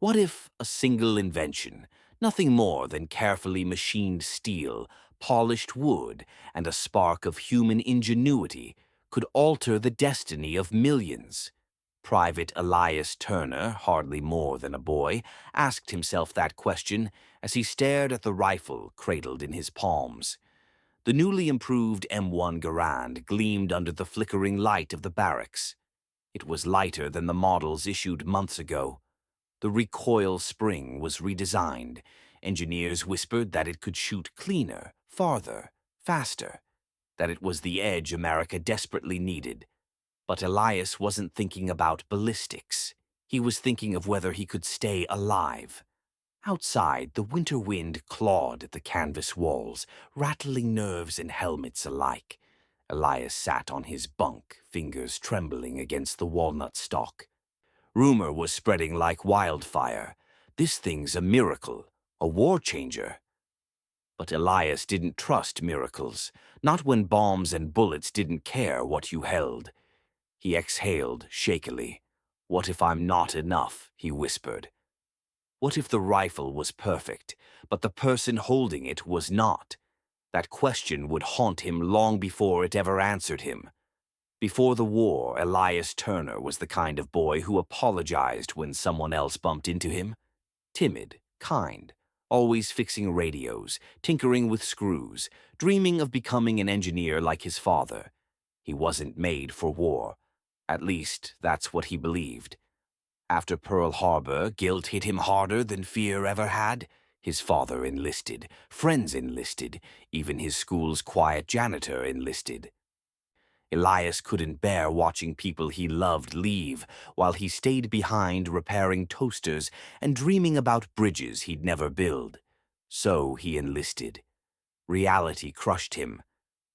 What if a single invention, nothing more than carefully machined steel, polished wood, and a spark of human ingenuity, could alter the destiny of millions? Private Elias Turner, hardly more than a boy, asked himself that question as he stared at the rifle cradled in his palms. The newly improved M1 Garand gleamed under the flickering light of the barracks. It was lighter than the models issued months ago. The recoil spring was redesigned. Engineers whispered that it could shoot cleaner, farther, faster, that it was the edge America desperately needed. But Elias wasn't thinking about ballistics. He was thinking of whether he could stay alive. Outside, the winter wind clawed at the canvas walls, rattling nerves and helmets alike. Elias sat on his bunk, fingers trembling against the walnut stalk. Rumor was spreading like wildfire. This thing's a miracle, a war changer. But Elias didn't trust miracles, not when bombs and bullets didn't care what you held. He exhaled shakily. "What if I'm not enough?" he whispered. What if the rifle was perfect, but the person holding it was not? That question would haunt him long before it ever answered him. Before the war, Elias Turner was the kind of boy who apologized when someone else bumped into him. Timid, kind, always fixing radios, tinkering with screws, dreaming of becoming an engineer like his father. He wasn't made for war. At least, that's what he believed. After Pearl Harbor, guilt hit him harder than fear ever had. His father enlisted, friends enlisted, even his school's quiet janitor enlisted. Elias couldn't bear watching people he loved leave, while he stayed behind repairing toasters and dreaming about bridges he'd never build. So he enlisted. Reality crushed him.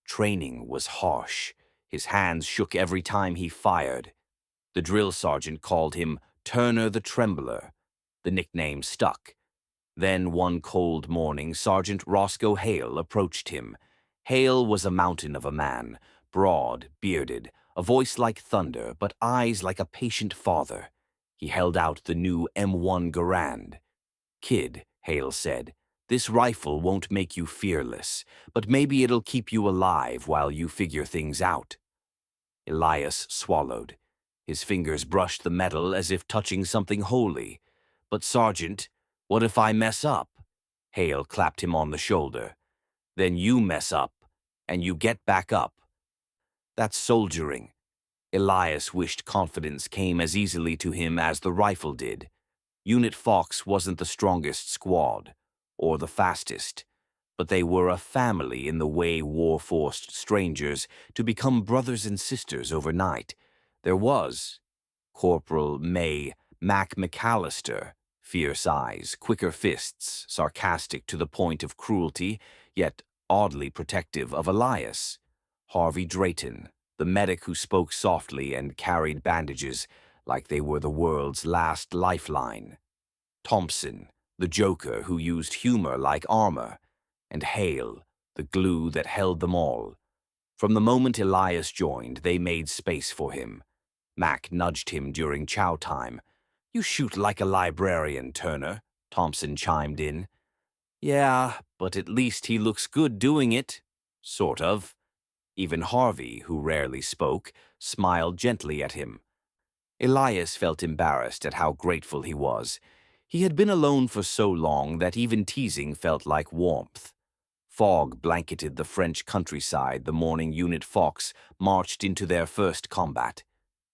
Training was harsh. His hands shook every time he fired. The drill sergeant called him Turner the Trembler. The nickname stuck. Then one cold morning, Sergeant Roscoe Hale approached him. Hale was a mountain of a man, broad, bearded, a voice like thunder, but eyes like a patient father. He held out the new M1 Garand. "Kid," Hale said, "this rifle won't make you fearless, but maybe it'll keep you alive while you figure things out." Elias swallowed. His fingers brushed the metal as if touching something holy. "But Sergeant, what if I mess up?" Hale clapped him on the shoulder. "Then you mess up, and you get back up." That's soldiering. Elias wished confidence came as easily to him as the rifle did. Unit Fox wasn't the strongest squad, or the fastest, but they were a family in the way war forced strangers to become brothers and sisters overnight. There was Corporal Mac McAllister, fierce eyes, quicker fists, sarcastic to the point of cruelty, yet oddly protective of Elias. Harvey Drayton, the medic who spoke softly and carried bandages like they were the world's last lifeline. Thompson, the joker who used humor like armor. And Hale, the glue that held them all. From the moment Elias joined, they made space for him. Mac nudged him during chow time. "You shoot like a librarian, Turner," Thompson chimed in. "Yeah, but at least he looks good doing it." "Sort of." Even Harvey, who rarely spoke, smiled gently at him. Elias felt embarrassed at how grateful he was. He had been alone for so long that even teasing felt like warmth. Fog blanketed the French countryside the morning Unit Fox marched into their first combat.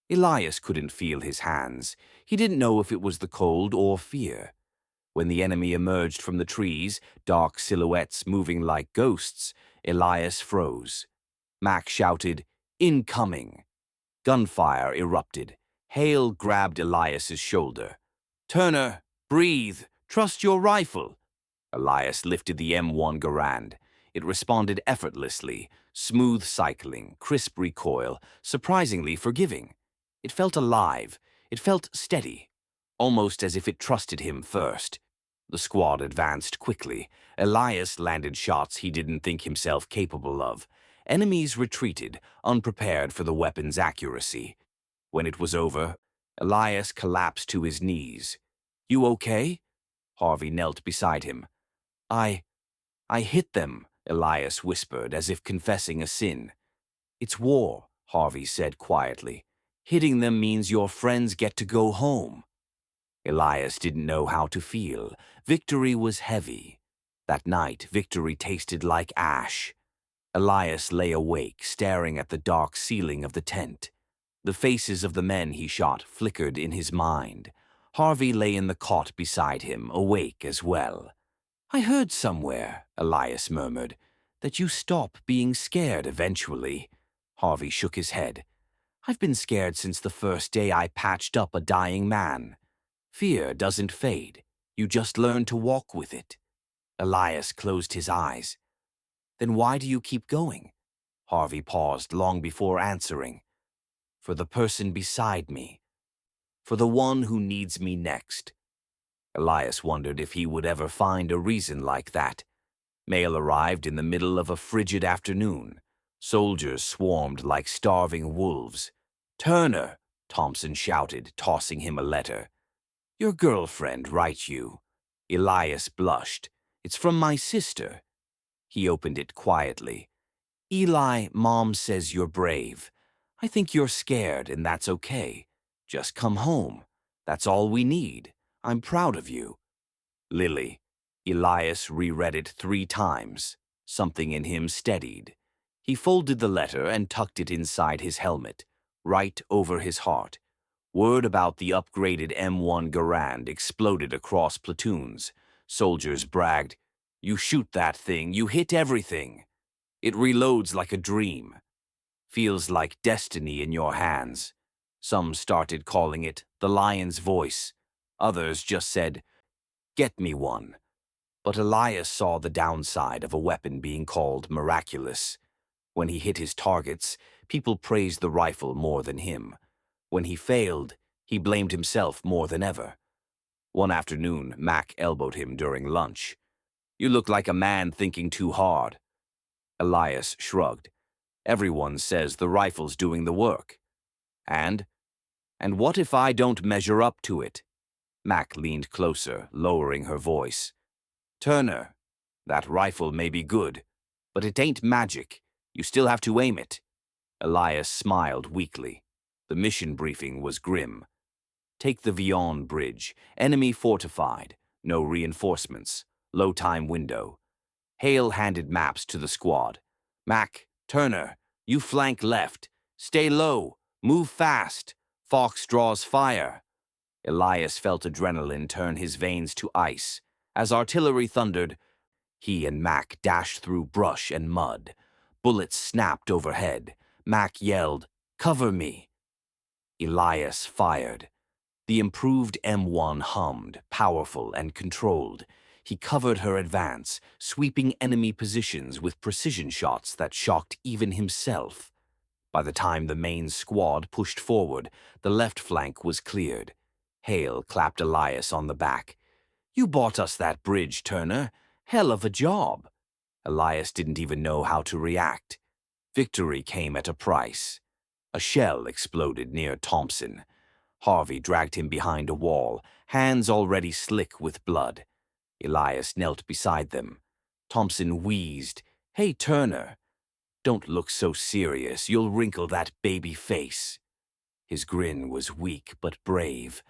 Elias couldn't feel his hands. He didn't know if it was the cold or fear. When the enemy emerged from the trees, dark silhouettes moving like ghosts, Elias froze. Mac shouted, "Incoming!" Gunfire erupted. Hale grabbed Elias's shoulder. "Turner, breathe. Trust your rifle." Elias lifted the M1 Garand. It responded effortlessly, smooth cycling, crisp recoil, surprisingly forgiving. It felt alive. It felt steady, almost as if it trusted him first. The squad advanced quickly. Elias landed shots he didn't think himself capable of. Enemies retreated, unprepared for the weapon's accuracy. When it was over, Elias collapsed to his knees. You okay? Harvey knelt beside him. I hit them, Elias whispered, as if confessing a sin. It's war, Harvey said quietly. Hitting them means your friends get to go home. Elias didn't know how to feel. Victory was heavy. That night, victory tasted like ash. Elias lay awake, staring at the dark ceiling of the tent. The faces of the men he shot flickered in his mind. Harvey lay in the cot beside him, awake as well. I heard somewhere, Elias murmured, that you stop being scared eventually. Harvey shook his head. I've been scared since the first day I patched up a dying man. Fear doesn't fade. You just learn to walk with it. Elias closed his eyes. Then why do you keep going? Harvey paused long before answering. For the person beside me. For the one who needs me next. Elias wondered if he would ever find a reason like that. Mail arrived in the middle of a frigid afternoon. Soldiers swarmed like starving wolves. Turner, Thompson shouted, tossing him a letter. Your girlfriend writes you. Elias blushed. It's from my sister. He opened it quietly. Eli, Mom says you're brave. I think you're scared, and that's okay. Just come home. That's all we need. I'm proud of you. Lily. Elias reread it 3 times. Something in him steadied. He folded the letter and tucked it inside his helmet, right over his heart. Word about the upgraded M1 Garand exploded across platoons. Soldiers bragged, You shoot that thing, you hit everything. It reloads like a dream. Feels like destiny in your hands. Some started calling it the lion's voice. Others just said, Get me one. But Elias saw the downside of a weapon being called miraculous. When he hit his targets, people praised the rifle more than him. When he failed, he blamed himself more than ever. One afternoon, Mac elbowed him during lunch. You look like a man thinking too hard. Elias shrugged. Everyone says the rifle's doing the work. And what if I don't measure up to it? Mac leaned closer, lowering her voice. Turner, that rifle may be good, but it ain't magic. You still have to aim it. Elias smiled weakly. The mission briefing was grim. Take the Vion Bridge. Enemy fortified. No reinforcements. Low time window. Hale handed maps to the squad. Mac, Turner, you flank left. Stay low. Move fast. Fox draws fire. Elias felt adrenaline turn his veins to ice. As artillery thundered, he and Mac dashed through brush and mud. Bullets snapped overhead. Mac yelled, Cover me. Elias fired. The improved M1 hummed, powerful and controlled. He covered her advance, sweeping enemy positions with precision shots that shocked even himself. By the time the main squad pushed forward, the left flank was cleared. Hale clapped Elias on the back. You bought us that bridge, Turner. Hell of a job. Elias didn't even know how to react. Victory came at a price. A shell exploded near Thompson. Harvey dragged him behind a wall, hands already slick with blood. Elias knelt beside them. Thompson wheezed, Hey, Turner. Don't look so serious. You'll wrinkle that baby face. His grin was weak but brave.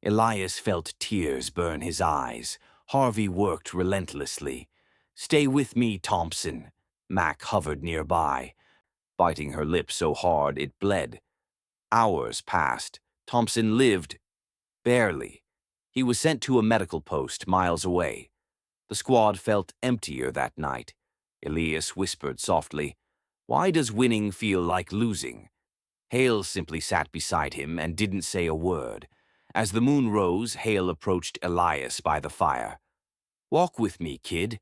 Elias felt tears burn his eyes. Harvey worked relentlessly. Stay with me, Thompson. Mac hovered nearby, biting her lip so hard it bled. Hours passed. Thompson lived. Barely. He was sent to a medical post miles away. The squad felt emptier that night. Elias whispered softly, Why does winning feel like losing? Hale simply sat beside him and didn't say a word. As the moon rose, Hale approached Elias by the fire. Walk with me, kid.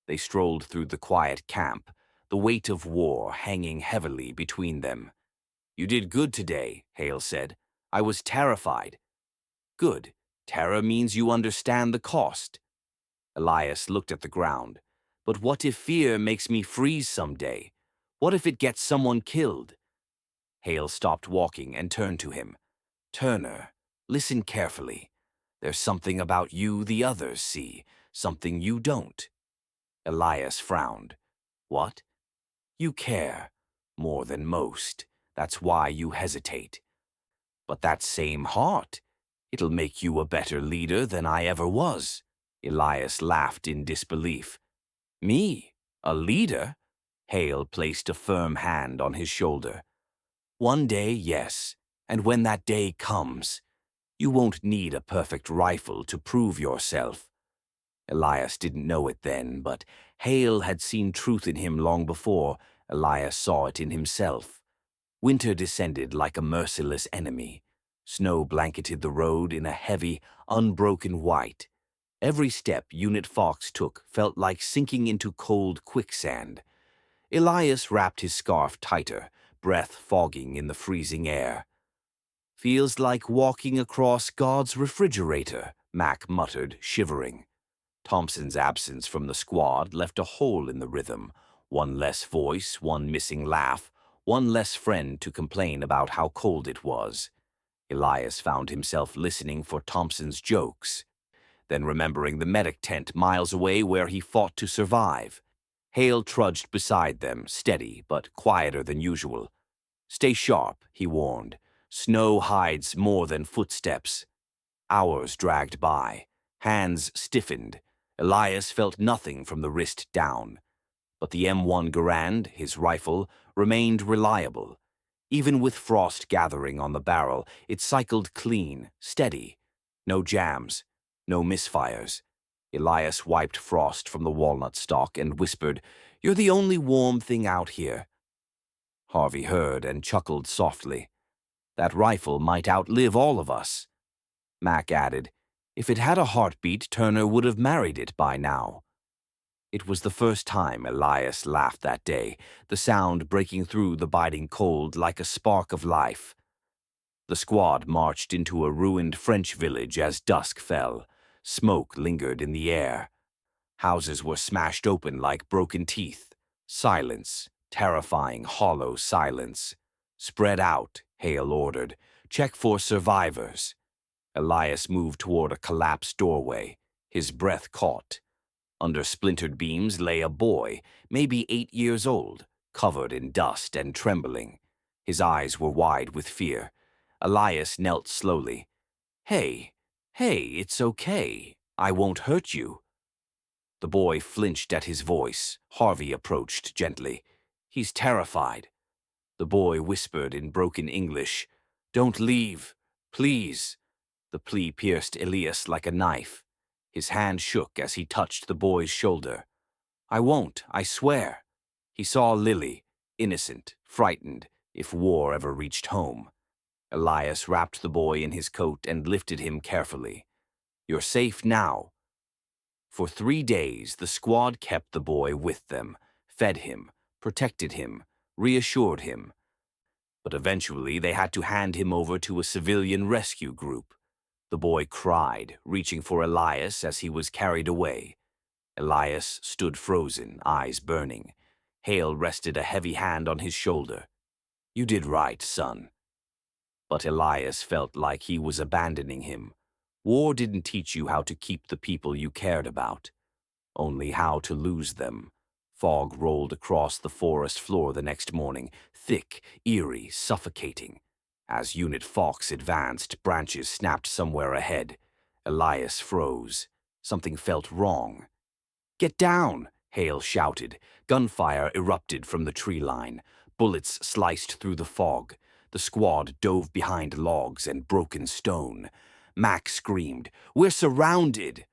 They strolled through the quiet camp, the weight of war hanging heavily between them. You did good today, Hale said. I was terrified. Good. Terror means you understand the cost. Elias looked at the ground. But what if fear makes me freeze someday? What if it gets someone killed? Hale stopped walking and turned to him. Turner, listen carefully. There's something about you the others see, something you don't. Elias frowned. What? You care. More than most. That's why you hesitate. But that same heart, it'll make you a better leader than I ever was. Elias laughed in disbelief. Me? A leader? Hale placed a firm hand on his shoulder. One day, yes, and when that day comes, you won't need a perfect rifle to prove yourself. Elias didn't know it then, but Hale had seen truth in him long before Elias saw it in himself. Winter descended like a merciless enemy. Snow blanketed the road in a heavy, unbroken white. Every step Unit Fox took felt like sinking into cold quicksand. Elias wrapped his scarf tighter, breath fogging in the freezing air. Feels like walking across God's refrigerator, Mac muttered, shivering. Thompson's absence from the squad left a hole in the rhythm. One less voice, one missing laugh, one less friend to complain about how cold it was. Elias found himself listening for Thompson's jokes, then remembering the medic tent miles away where he fought to survive. Hale trudged beside them, steady but quieter than usual. Stay sharp, he warned. Snow hides more than footsteps. Hours dragged by. Hands stiffened. Elias felt nothing from the wrist down. But the M1 Garand, his rifle, remained reliable. Even with frost gathering on the barrel, it cycled clean, steady. No jams, no misfires. Elias wiped frost from the walnut stalk and whispered, "You're the only warm thing out here." Harvey heard and chuckled softly. That rifle might outlive all of us. Mac added, "If it had a heartbeat, Turner would have married it by now." It was the first time Elias laughed that day, the sound breaking through the biting cold like a spark of life. The squad marched into a ruined French village as dusk fell. Smoke lingered in the air. Houses were smashed open like broken teeth. Silence, terrifying, hollow silence. "Spread out," Hale ordered. "Check for survivors." Elias moved toward a collapsed doorway. His breath caught. Under splintered beams lay a boy, maybe 8 years old, covered in dust and trembling. His eyes were wide with fear. Elias knelt slowly. Hey, it's okay. I won't hurt you." The boy flinched at his voice. Harvey approached gently. "He's terrified." The boy whispered in broken English, "Don't leave, please." The plea pierced Elias like a knife. His hand shook as he touched the boy's shoulder. "I won't, I swear." He saw Lily, innocent, frightened, if war ever reached home. Elias wrapped the boy in his coat and lifted him carefully. "You're safe now." For 3 days, the squad kept the boy with them, fed him, protected him, reassured him. But eventually they had to hand him over to a civilian rescue group. The boy cried, reaching for Elias as he was carried away. Elias stood frozen, eyes burning. Hale rested a heavy hand on his shoulder. "You did right, son." But Elias felt like he was abandoning him. War didn't teach you how to keep the people you cared about, only how to lose them. Fog rolled across the forest floor the next morning, thick, eerie, suffocating. As Unit Fox advanced, branches snapped somewhere ahead. Elias froze. Something felt wrong. "Get down!" Hale shouted. Gunfire erupted from the tree line. Bullets sliced through the fog. The squad dove behind logs and broken stone. Mac screamed, "We're surrounded!"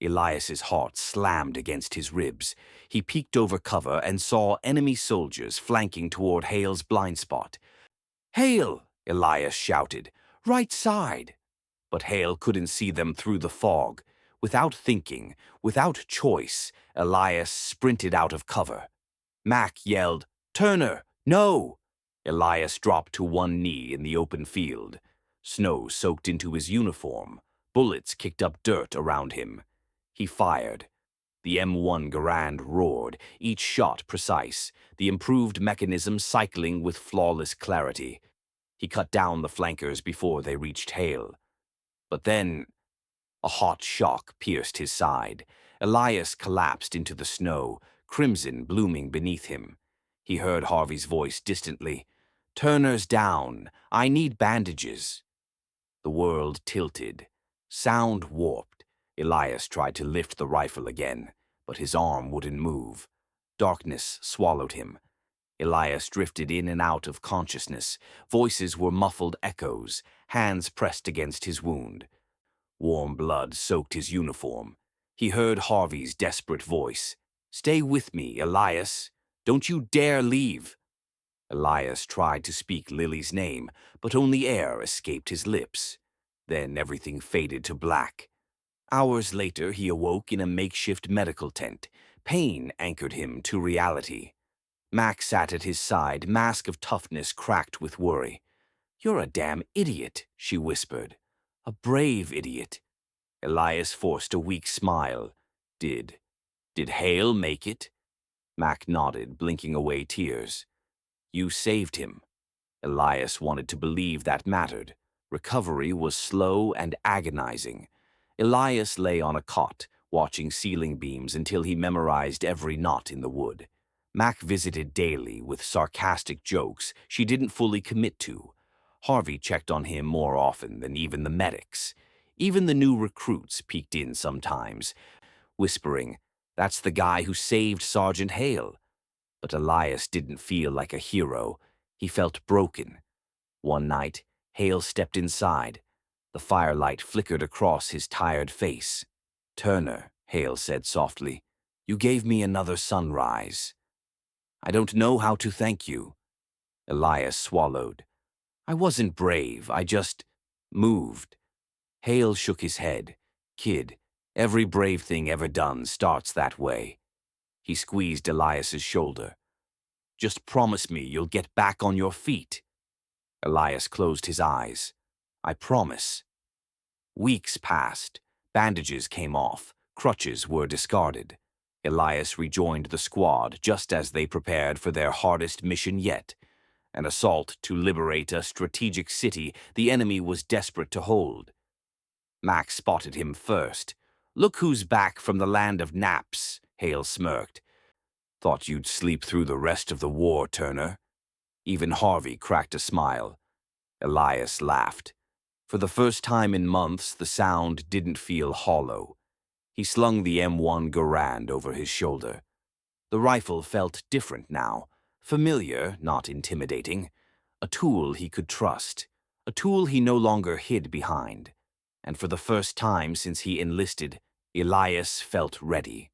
Elias's heart slammed against his ribs. He peeked over cover and saw enemy soldiers flanking toward Hale's blind spot. "Hale!" Elias shouted. "Right side!" But Hale couldn't see them through the fog. Without thinking, without choice, Elias sprinted out of cover. Mac yelled, "Turner, no!" Elias dropped to one knee in the open field. Snow soaked into his uniform. Bullets kicked up dirt around him. He fired. The M1 Garand roared, each shot precise, the improved mechanism cycling with flawless clarity. He cut down the flankers before they reached Hale. But then A hot shock pierced his side. Elias collapsed into the snow, crimson blooming beneath him. He heard Harvey's voice distantly. "Turner's down. I need bandages." The world tilted. Sound warped. Elias tried to lift the rifle again, but his arm wouldn't move. Darkness swallowed him. Elias drifted in and out of consciousness. Voices were muffled echoes, hands pressed against his wound. Warm blood soaked his uniform. He heard Harvey's desperate voice. "Stay with me, Elias. Don't you dare leave." Elias tried to speak Lily's name, but only air escaped his lips. Then everything faded to black. Hours later, he awoke in a makeshift medical tent. Pain anchored him to reality. Mac sat at his side, mask of toughness cracked with worry. "You're a damn idiot," she whispered. "A brave idiot." Elias forced a weak smile. Did Hale make it?" Mac nodded, blinking away tears. "You saved him." Elias wanted to believe that mattered. Recovery was slow and agonizing. Elias lay on a cot, watching ceiling beams until he memorized every knot in the wood. Mac visited daily with sarcastic jokes she didn't fully commit to. Harvey checked on him more often than even the medics. Even the new recruits peeked in sometimes, whispering, "That's the guy who saved Sergeant Hale." But Elias didn't feel like a hero. He felt broken. One night, Hale stepped inside. The firelight flickered across his tired face. "Turner," Hale said softly, "you gave me another sunrise." "I don't know how to thank you." Elias swallowed. "I wasn't brave, I just moved." Hale shook his head. "Kid, every brave thing ever done starts that way." He squeezed Elias's shoulder. "Just promise me you'll get back on your feet." Elias closed his eyes. "I promise." Weeks passed. Bandages came off. Crutches were discarded. Elias rejoined the squad just as they prepared for their hardest mission yet, an assault to liberate a strategic city the enemy was desperate to hold. Mac spotted him first. "Look who's back from the land of naps," Hale smirked. "Thought you'd sleep through the rest of the war, Turner." Even Harvey cracked a smile. Elias laughed. For the first time in months, the sound didn't feel hollow. He slung the M1 Garand over his shoulder. The rifle felt different now, familiar, not intimidating. A tool he could trust, a tool he no longer hid behind. And for the first time since he enlisted, Elias felt ready.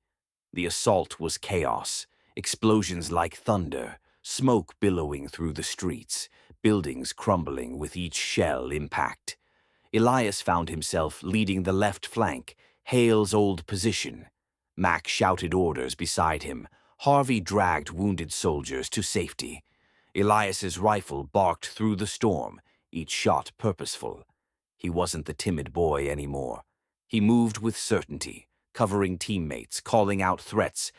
The assault was chaos, explosions like thunder, smoke billowing through the streets, buildings crumbling with each shell impact. Elias found himself leading the left flank, Hale's old position. Mac shouted orders beside him. Harvey dragged wounded soldiers to safety. Elias's rifle barked through the storm, each shot purposeful. He wasn't the timid boy anymore. He moved with certainty, covering teammates, calling out threats,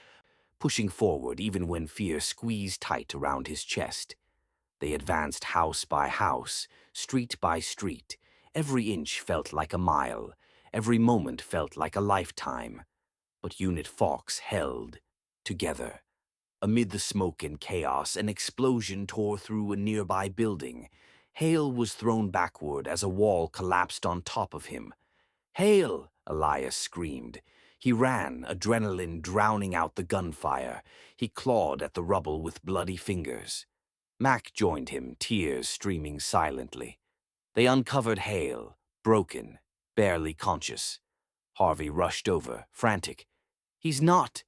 pushing forward even when fear squeezed tight around his chest. They advanced house by house, street by street. Every inch felt like a mile. Every moment felt like a lifetime. But Unit Fox held, together. Amid the smoke and chaos, an explosion tore through a nearby building. Hale was thrown backward as a wall collapsed on top of him. "Hale!" Elias screamed. He ran, adrenaline drowning out the gunfire. He clawed at the rubble with bloody fingers. Mac joined him, tears streaming silently. They uncovered Hale, broken, barely conscious. Harvey rushed over, frantic. He's not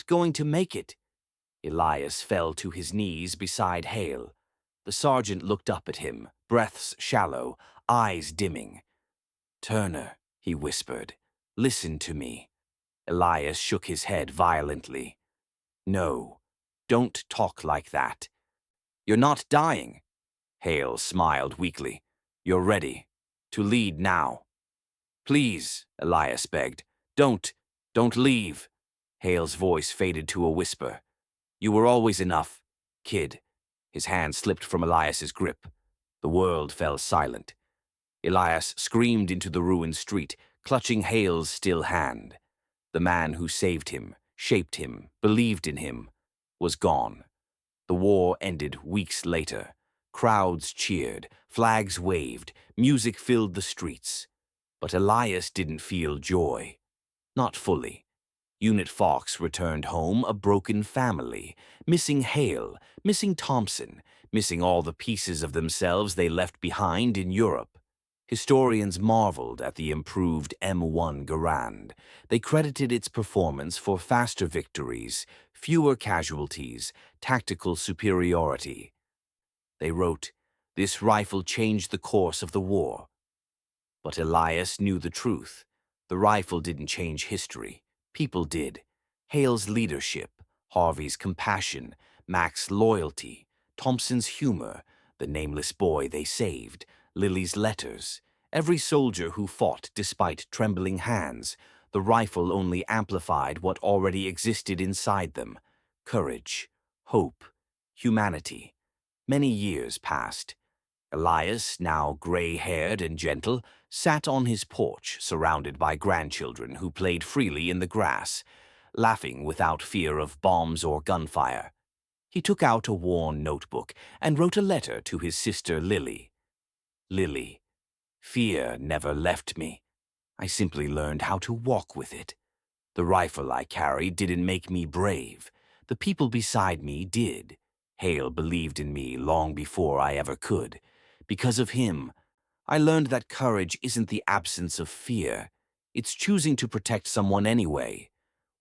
going to make it." Elias fell to his knees beside Hale. The sergeant looked up at him, breaths shallow, eyes dimming. "Turner," he whispered, "listen to me." Elias shook his head violently. "No, don't talk like that. You're not dying." Hale smiled weakly. "You're ready to lead now." "Please," Elias begged, don't leave." Hale's voice faded to a whisper. "You were always enough, kid." His hand slipped from Elias's grip. The world fell silent. Elias screamed into the ruined street, clutching Hale's still hand. The man who saved him, shaped him, believed in him, was gone. The war ended weeks later. Crowds cheered, flags waved, music filled the streets. But Elias didn't feel joy. Not fully. Unit Fox returned home a broken family, missing Hale, missing Thompson, missing all the pieces of themselves they left behind in Europe. Historians marveled at the improved M1 Garand. They credited its performance for faster victories, fewer casualties, tactical superiority. They wrote, "This rifle changed the course of the war." But Elias knew the truth. The rifle didn't change history. People did. Hale's leadership, Harvey's compassion, Mac's loyalty, Thompson's humor, the nameless boy they saved, Lily's letters. Every soldier who fought despite trembling hands, the rifle only amplified what already existed inside them: courage, hope, humanity. Many years passed. Elias, now gray-haired and gentle, sat on his porch surrounded by grandchildren who played freely in the grass, laughing without fear of bombs or gunfire. He took out a worn notebook and wrote a letter to his sister Lily. "Lily, fear never left me. I simply learned how to walk with it. The rifle I carried didn't make me brave. The people beside me did. Hale believed in me long before I ever could. Because of him, I learned that courage isn't the absence of fear. It's choosing to protect someone anyway.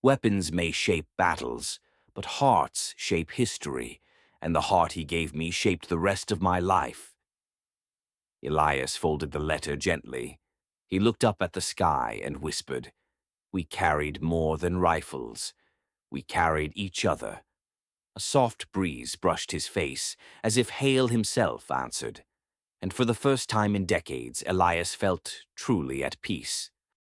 Weapons may shape battles, but hearts shape history, and the heart he gave me shaped the rest of my life." Elias folded the letter gently. He looked up at the sky and whispered, "We carried more than rifles. We carried each other." A soft breeze brushed his face, as if Hale himself answered. And for the first time in decades, Elias felt truly at peace.